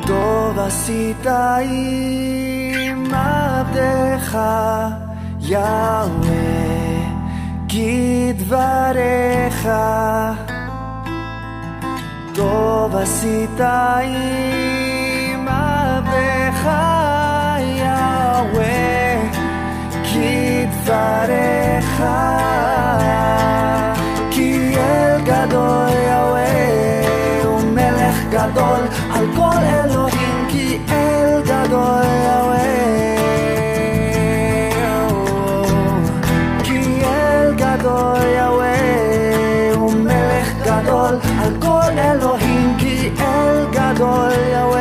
טוב עשית עם עבדך יהוה כדבריך. טוב עשית עם עבדך יהוה כדבריך. כי אל גדול יהוה ומלך גדול על כל אלוהים. כי אל גדול יהוה, כי אל גדול יהוה ומלך גדול על כל אלוהים. כי אל גדול יהוה.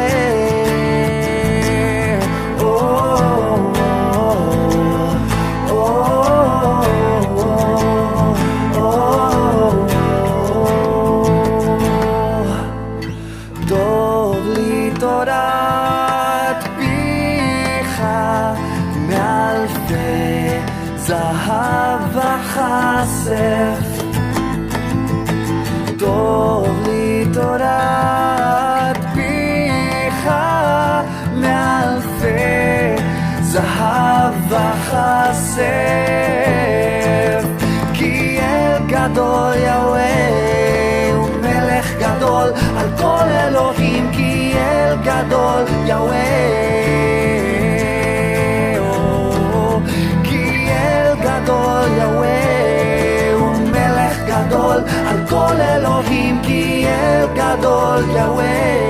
טוב לי תורת פיך מאלפי זהב וכסף. טוב לי תורת פיך מאלפי זהב וכסף. כי אל גדול יהוה ומלך גדול על כל אלוהים. כי אל גדול יהוה, כי אל גדול יהוה ומלך גדול על כל אלוהים. כי אל גדול יהוה.